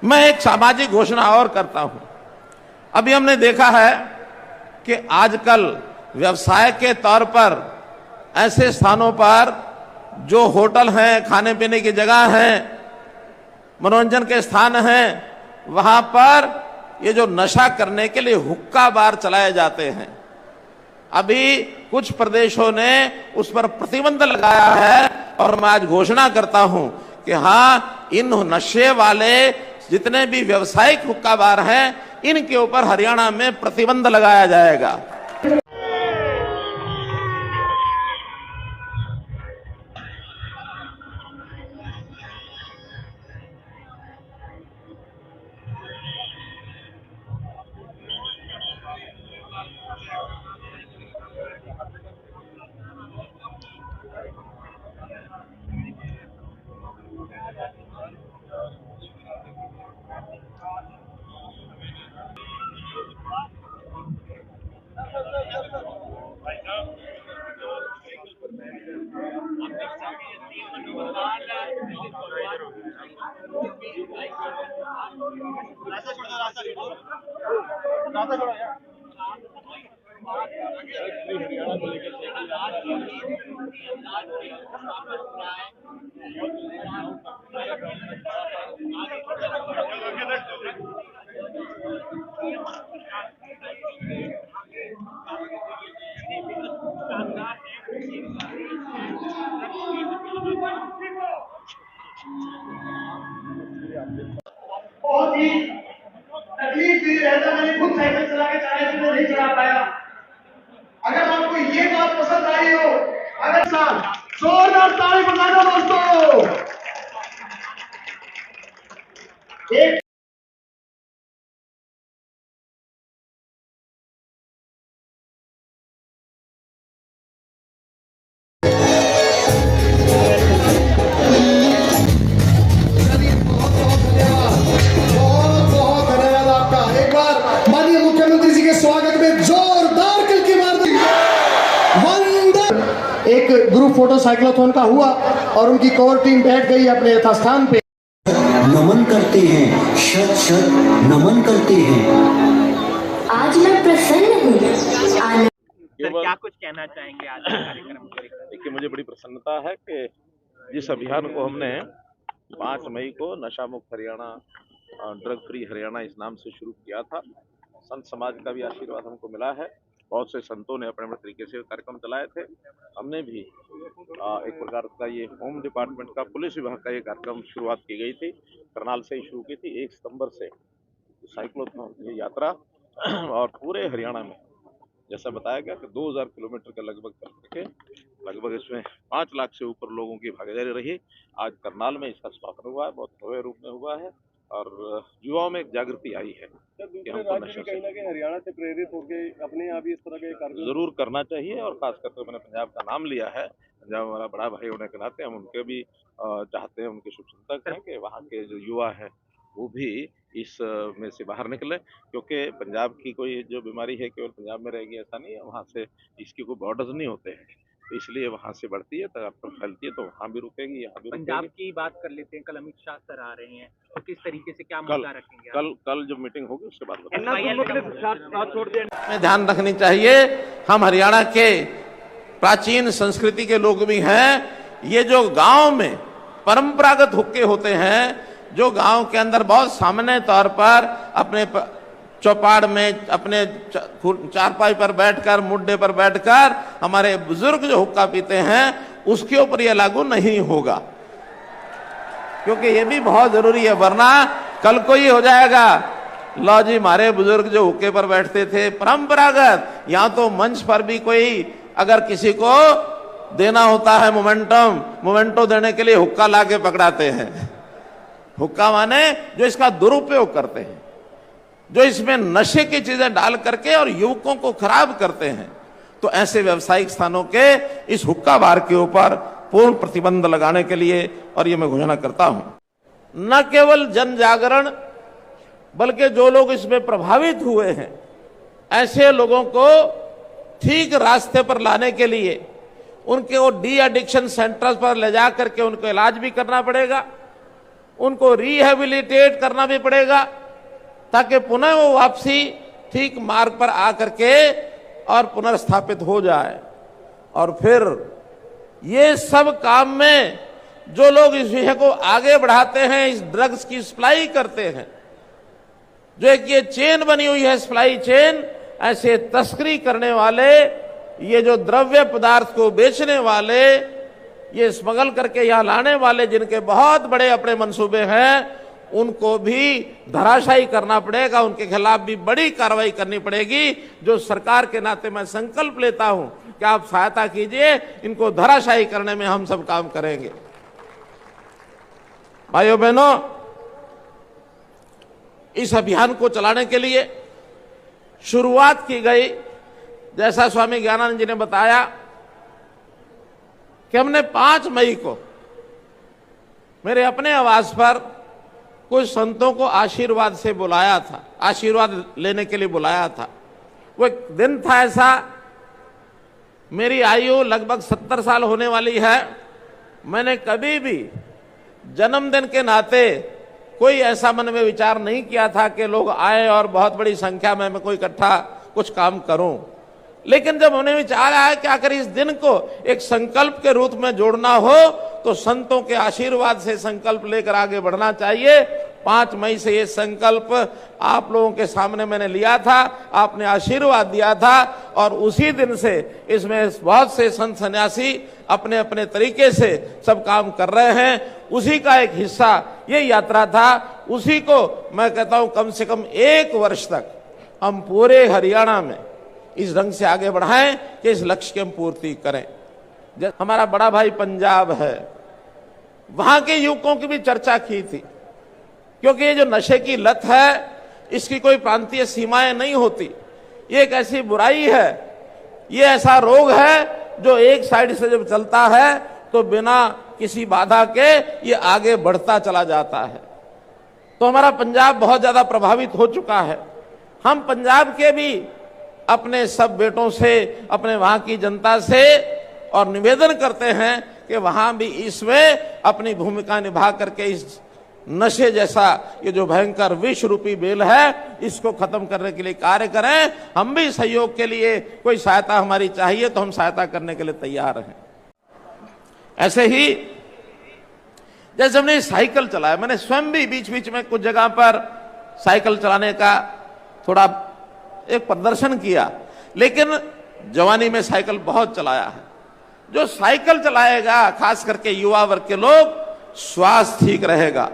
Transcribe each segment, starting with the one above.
मैं एक सामाजिक घोषणा और करता हूं। अभी हमने देखा है कि आजकल व्यवसाय के तौर पर ऐसे स्थानों पर जो होटल हैं, खाने पीने की जगह हैं, मनोरंजन के स्थान हैं, वहां पर ये जो नशा करने के लिए हुक्का बार चलाए जाते हैं। अभी कुछ प्रदेशों ने उस पर प्रतिबंध लगाया है और मैं आज घोषणा करता हूं कि हां, इन नशे वाले जितने भी व्यावसायिक हुक्का बार हैं, इनके ऊपर हरियाणा में प्रतिबंध लगाया जाएगा। बहुत ही तकलीफ भी रहता, मैंने खुद साइकिल चला के चाहे तो नहीं चला पाया। अगर आपको ये बात पसंद आई हो, अगर साल जोरदार ताली बजाना दोस्तों। एक एक ग्रुप फोटो साइक्लोथॉन का हुआ और उनकी कोर टीम बैठ गई अपने यथास्थान पे। नमन करते हैं, शत शत नमन करते हैं। आज मैं प्रसन्न हूँ। क्या कुछ कहना चाहेंगे आज के कार्यक्रम को? देखिए, मुझे बड़ी प्रसन्नता है कि जिस अभियान को हमने 5 मई को नशा मुक्त हरियाणा, ड्रग फ्री हरियाणा इस नाम से शुरू किया था, संत समाज का भी आशीर्वाद हमको मिला है। बहुत से संतों ने अपने अपने तरीके से कार्यक्रम चलाए थे। हमने भी एक प्रकार का ये होम डिपार्टमेंट का, पुलिस विभाग का ये कार्यक्रम शुरुआत की गई थी, करनाल से ही शुरू की थी। 1 सितंबर से साइक्लोथॉन ये यात्रा और पूरे हरियाणा में जैसा बताया गया कि 2000 किलोमीटर के लगभग चल सके, लगभग इसमें 5 लाख से ऊपर लोगों की भागीदारी रही। आज करनाल में इसका समापन हुआ है, बहुत भव्य रूप में हुआ है और युवाओं में एक जागृति आई है कि हमको नशे से हरियाणा से प्रेरित होकर अपने यहाँ भी इस तरह के कार्यक्रम जरूर करना चाहिए। और खास करके मैंने पंजाब का नाम लिया है, पंजाब हमारा बड़ा भाई होने के नाते हम उनके भी चाहते हैं, उनके शुभचिंतक हैं कि वहाँ के जो युवा है वो भी इस में से बाहर निकले, क्योंकि पंजाब की कोई जो बीमारी है केवल पंजाब में रहेगी ऐसा नहीं है। वहाँ से इसकी कोई बॉर्डर्स नहीं होते हैं, तो इसलिए वहाँ से बढ़ती है तो फैलती है, तो वहाँ भी रुकेगी, यहाँ भी पंजाब रुकेगी। की बात कर लेते हैं। कल अमित शाह सर आ रहे हैं, तो किस तरीके से क्या मुद्दा रखेंगे? कल जो मीटिंग होगी उसके बाद में ध्यान रखनी चाहिए। हम हरियाणा के प्राचीन संस्कृति के लोग भी हैं। ये जो गांव में परंपरागत हुक्के होते हैं, जो गांव के अंदर बहुत सामान्य तौर पर अपने चौपाड़ में, अपने चारपाई पर बैठकर, मुड्डे पर बैठकर हमारे बुजुर्ग जो हुक्का पीते हैं, उसके ऊपर यह लागू नहीं होगा, क्योंकि ये भी बहुत जरूरी है। वरना कल को ये हो जाएगा, लो जी हमारे बुजुर्ग जो हुक्के पर बैठते थे परंपरागत, यहाँ तो मंच पर भी कोई अगर किसी को देना होता है मोमेंटो देने के लिए हुक्का लाके पकड़ाते हैं। हुक्का माने जो इसका दुरुपयोग करते हैं, जो इसमें नशे की चीजें डाल करके और युवकों को खराब करते हैं। तो ऐसे व्यावसायिक स्थानों के इस हुक्का बार के ऊपर पूर्ण प्रतिबंध लगाने के लिए और ये मैं घोषणा करता हूं। न केवल जन जागरण, बल्कि जो लोग इसमें प्रभावित हुए हैं, ऐसे लोगों को ठीक रास्ते पर लाने के लिए उनके वो डी एडिक्शन सेंटर्स पर ले जा करके उनको इलाज भी करना पड़ेगा। उनको रिहेबिलिटेट करना भी पड़ेगा ताकि पुनः वो वापसी ठीक मार्ग पर आकर के और पुनर्स्थापित हो जाए। और फिर ये सब काम में जो लोग इस विषय को आगे बढ़ाते हैं, इस ड्रग्स की सप्लाई करते हैं, जो एक ये चेन बनी हुई है सप्लाई चेन, ऐसे तस्करी करने वाले, ये जो द्रव्य पदार्थ को बेचने वाले, ये स्मगल करके यहां लाने वाले, जिनके बहुत बड़े अपने मंसूबे हैं, उनको भी धराशायी करना पड़ेगा। उनके खिलाफ भी बड़ी कार्रवाई करनी पड़ेगी। जो सरकार के नाते मैं संकल्प लेता हूं कि आप सहायता कीजिए, इनको धराशायी करने में हम सब काम करेंगे। भाइयों बहनों, इस अभियान को चलाने के लिए शुरुआत की गई, जैसा स्वामी ज्ञानानंद जी ने बताया कि हमने 5 मई को मेरे अपने आवास पर कुछ संतों को आशीर्वाद से बुलाया था, आशीर्वाद लेने के लिए बुलाया था। वो एक दिन था ऐसा, मेरी आयु लगभग 70 साल होने वाली है। मैंने कभी भी जन्मदिन के नाते कोई ऐसा मन में विचार नहीं किया था कि लोग आए और बहुत बड़ी संख्या में मैं कोई इकट्ठा कुछ काम करूं। लेकिन जब उन्हें विचार आया कि आखिर इस दिन को एक संकल्प के रूप में जोड़ना हो, तो संतों के आशीर्वाद से संकल्प लेकर आगे बढ़ना चाहिए। 5 मई से ये संकल्प आप लोगों के सामने मैंने लिया था, आपने आशीर्वाद दिया था, और उसी दिन से इसमें बहुत से संत सन्यासी अपने अपने तरीके से सब काम कर रहे हैं। उसी का एक हिस्सा ये यात्रा था। उसी को मैं कहता हूं कम से कम 1 वर्ष तक हम पूरे हरियाणा में इस ढंग से आगे बढ़ाएं कि इस लक्ष्य की हम पूर्ति करें। हमारा बड़ा भाई पंजाब है, वहां के युवकों की भी चर्चा की थी, क्योंकि ये जो नशे की लत है, इसकी कोई प्रांतीय सीमाएं नहीं होती। ये एक ऐसी बुराई है, ये ऐसा रोग है जो एक साइड से जब चलता है तो बिना किसी बाधा के ये आगे बढ़ता चला जाता है। तो हमारा पंजाब बहुत ज्यादा प्रभावित हो चुका है। हम पंजाब के भी अपने सब बेटों से, अपने वहां की जनता से और निवेदन करते हैं कि वहां भी इसमें अपनी भूमिका निभा करके इस नशे जैसा ये जो भयंकर विष रूपी बेल है, इसको खत्म करने के लिए कार्य करें। हम भी सहयोग के लिए कोई सहायता हमारी चाहिए तो हम सहायता करने के लिए तैयार हैं। ऐसे ही जैसे हमने साइकिल चलाया, मैंने स्वयं भी बीच बीच में कुछ जगह पर साइकिल चलाने का थोड़ा एक प्रदर्शन किया, लेकिन जवानी में साइकिल बहुत चलाया है। जो साइकिल चलाएगा, खास करके युवा वर्ग के लोग, स्वास्थ्य ठीक रहेगा,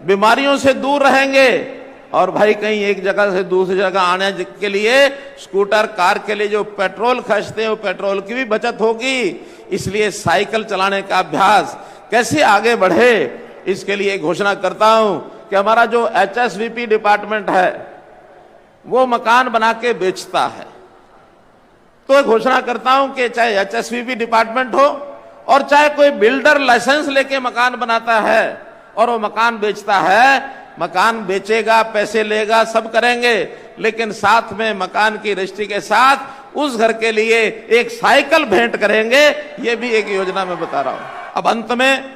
बीमारियों से दूर रहेंगे। और भाई कहीं एक जगह से दूसरी जगह आने के लिए स्कूटर, कार के लिए जो पेट्रोल खर्चते हैं, वो पेट्रोल की भी बचत होगी। इसलिए साइकिल चलाने का अभ्यास कैसे आगे बढ़े, इसके लिए घोषणा करता हूं कि हमारा जो HSVP डिपार्टमेंट है वो मकान बना के बेचता है। तो घोषणा करता हूं कि चाहे HSVP डिपार्टमेंट हो और चाहे कोई बिल्डर लाइसेंस लेके मकान बनाता है और वो मकान बेचता है, मकान बेचेगा, पैसे लेगा, सब करेंगे, लेकिन साथ में मकान की रजिस्ट्री के साथ उस घर के लिए एक साइकिल भेंट करेंगे। ये भी एक योजना में बता रहा हूं। अब अंत में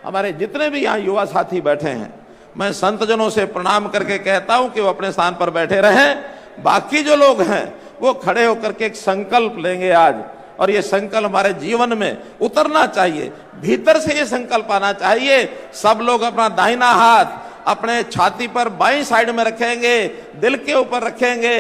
हमारे जितने भी यहाँ युवा साथी बैठे हैं, मैं संतजनों से प्रणाम करके कहता हूं कि वो अपने स्थान पर बैठे रहें। बाकी जो लोग हैं वो खड़े होकर के एक संकल्प लेंगे आज, और ये संकल्प हमारे जीवन में उतरना चाहिए, भीतर से ये संकल्प आना चाहिए। सब लोग अपना दाहिना हाथ अपने छाती पर बाईं साइड में रखेंगे, दिल के ऊपर रखेंगे।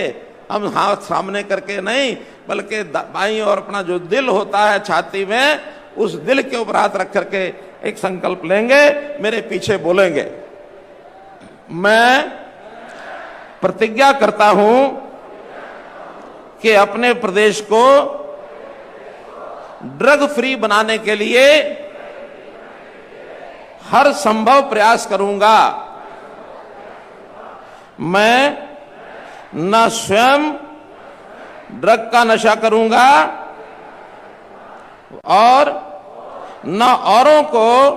हम हाथ सामने करके नहीं, बल्कि बाईं और अपना जो दिल होता है छाती में, उस दिल के ऊपर हाथ रख करके एक संकल्प लेंगे। मेरे पीछे बोलेंगे, मैं प्रतिज्ञा करता हूं कि अपने प्रदेश को ड्रग फ्री बनाने के लिए हर संभव प्रयास करूंगा। मैं न स्वयं ड्रग का नशा करूंगा और न औरों को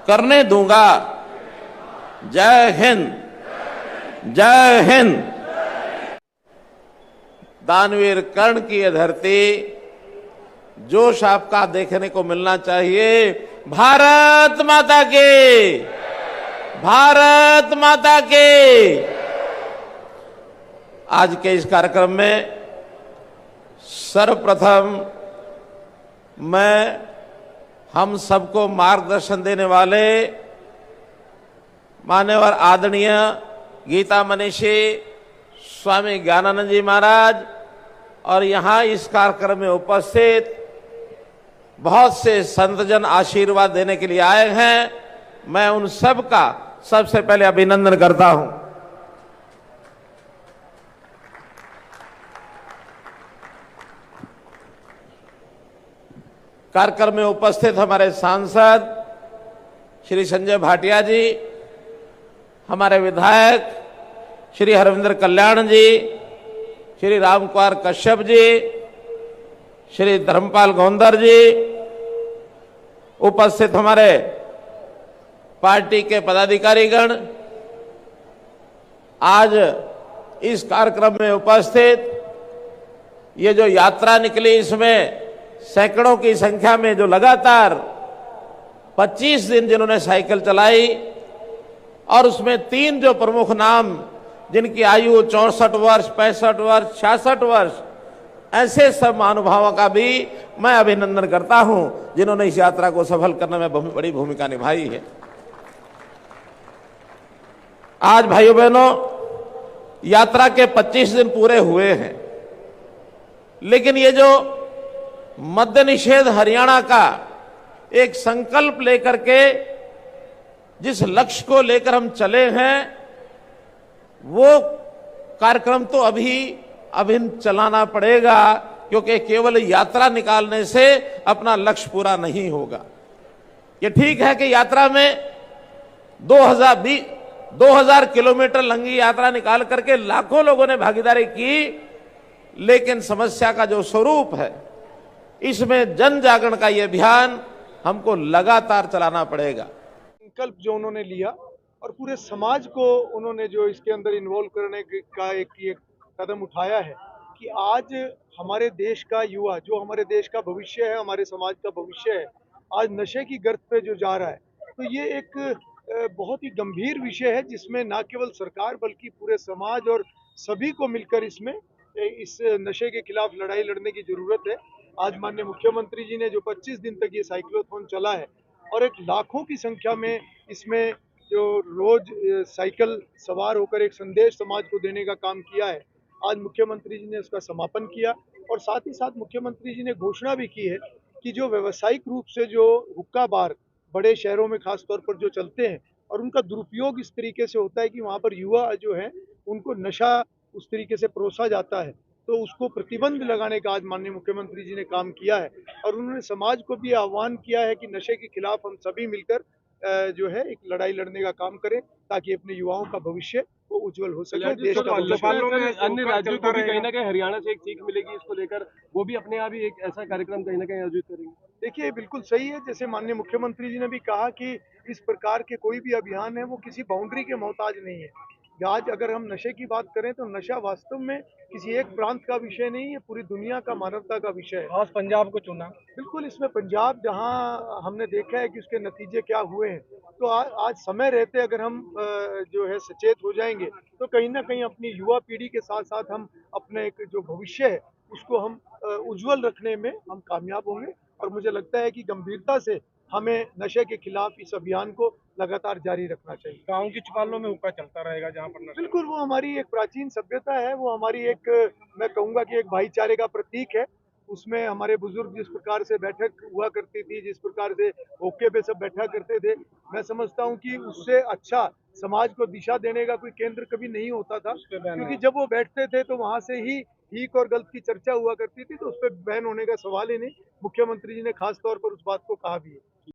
करने दूंगा। जय हिंद, जय हिंद। दानवीर कर्ण की यह धरती, जोश आपका देखने को मिलना चाहिए। भारत माता की भारत माता की। आज के इस कार्यक्रम में सर्वप्रथम मैं हम सबको मार्गदर्शन देने वाले मान्यवर आदरणीय गीता मनीषी स्वामी ज्ञानानंद जी महाराज और यहाँ इस कार्यक्रम में उपस्थित बहुत से संतजन आशीर्वाद देने के लिए आए हैं, मैं उन सब का सबसे पहले अभिनंदन करता हूं। कार्यक्रम में उपस्थित हमारे सांसद श्री संजय भाटिया जी, हमारे विधायक श्री हरविंदर कल्याण जी, श्री रामकुमार कश्यप जी, श्री धर्मपाल गोंदर जी, उपस्थित हमारे पार्टी के पदाधिकारीगण, आज इस कार्यक्रम में उपस्थित ये जो यात्रा निकली, इसमें सैकड़ों की संख्या में जो लगातार 25 दिन जिन्होंने साइकिल चलाई और उसमें 3 जो प्रमुख नाम जिनकी आयु 64 वर्ष, 65 वर्ष, 66 वर्ष, ऐसे सब महानुभावों का भी मैं अभिनंदन करता हूं जिन्होंने इस यात्रा को सफल करने में बहुत बड़ी भूमिका निभाई है। आज भाइयों बहनों, यात्रा के 25 दिन पूरे हुए हैं, लेकिन ये जो मद्य निषेध हरियाणा का एक संकल्प लेकर के जिस लक्ष्य को लेकर हम चले हैं, वो कार्यक्रम तो अभी चलाना पड़ेगा, क्योंकि केवल यात्रा निकालने से अपना लक्ष्य पूरा नहीं होगा। ये ठीक है कि यात्रा में 2000 किलोमीटर लंबी यात्रा निकाल करके लाखों लोगों ने भागीदारी की, लेकिन समस्या का जो स्वरूप है, इसमें जन जागरण का ये अभियान हमको लगातार चलाना पड़ेगा। संकल्प जो उन्होंने लिया और पूरे समाज को उन्होंने जो इसके अंदर इन्वॉल्व करने का एक कदम उठाया है कि आज हमारे देश का युवा, जो हमारे देश का भविष्य है, हमारे समाज का भविष्य है, आज नशे की गर्त पे जो जा रहा है, तो ये एक बहुत ही गंभीर विषय है जिसमें न केवल सरकार बल्कि पूरे समाज और सभी को मिलकर इसमें इस नशे के खिलाफ लड़ाई लड़ने की जरूरत है। आज माननीय मुख्यमंत्री जी ने जो 25 दिन तक ये साइक्लोथॉन चला है और एक लाखों की संख्या में इसमें जो रोज साइकिल सवार होकर एक संदेश समाज को देने का काम किया है, आज मुख्यमंत्री जी ने उसका समापन किया और साथ ही साथ मुख्यमंत्री जी ने घोषणा भी की है कि जो व्यावसायिक रूप से जो हुक्का बार बड़े शहरों में खास तौर पर जो चलते हैं और उनका दुरुपयोग इस तरीके से होता है कि वहाँ पर युवा जो है उनको नशा उस तरीके से परोसा जाता है, तो उसको प्रतिबंध लगाने का आज माननीय मुख्यमंत्री जी ने काम किया है और उन्होंने समाज को भी आह्वान किया है कि नशे के खिलाफ हम सभी मिलकर जो है एक लड़ाई लड़ने का काम करें ताकि अपने युवाओं का भविष्य वो उज्जवल हो सके। देश का अन्य राज्यों को भी कहीं ना कहीं हरियाणा से एक सीख मिलेगी, इसको लेकर वो भी अपने आप ही एक ऐसा कार्यक्रम कहीं ना कहीं आयोजित करेंगे। देखिए, बिल्कुल सही है, जैसे माननीय मुख्यमंत्री जी ने भी कहा कि इस प्रकार के कोई भी अभियान है वो किसी बाउंड्री के मोहताज नहीं है। आज अगर हम नशे की बात करें तो नशा वास्तव में किसी एक प्रांत का विषय नहीं है, पूरी दुनिया का, मानवता का विषय है। खास पंजाब को चुना, बिल्कुल, इसमें पंजाब जहां हमने देखा है कि उसके नतीजे क्या हुए हैं, तो आज समय रहते अगर हम जो है सचेत हो जाएंगे तो कहीं ना कहीं अपनी युवा पीढ़ी के साथ साथ हम अपने एक जो भविष्य है उसको हम उज्जवल रखने में हम कामयाब होंगे। और मुझे लगता है कि गंभीरता से हमें नशे के खिलाफ इस अभियान को लगातार जारी रखना चाहिए। गाँव की चुपालों में हुक्का चलता रहेगा जहाँ पर नशा। बिल्कुल, वो हमारी एक प्राचीन सभ्यता है, वो हमारी एक, मैं कहूँगा कि एक भाईचारे का प्रतीक है। उसमें हमारे बुजुर्ग जिस प्रकार से बैठक हुआ करती थी, जिस प्रकार से होके पे सब बैठा करते थे, मैं समझता हूँ कि उससे अच्छा समाज को दिशा देने का कोई केंद्र कभी नहीं होता था, क्योंकि जब वो बैठते थे तो वहाँ से ही ठीक और गलत की चर्चा हुआ करती थी, तो उस पर बैन होने का सवाल ही नहीं। मुख्यमंत्री जी ने खास तौर पर उस बात को कहा भी है।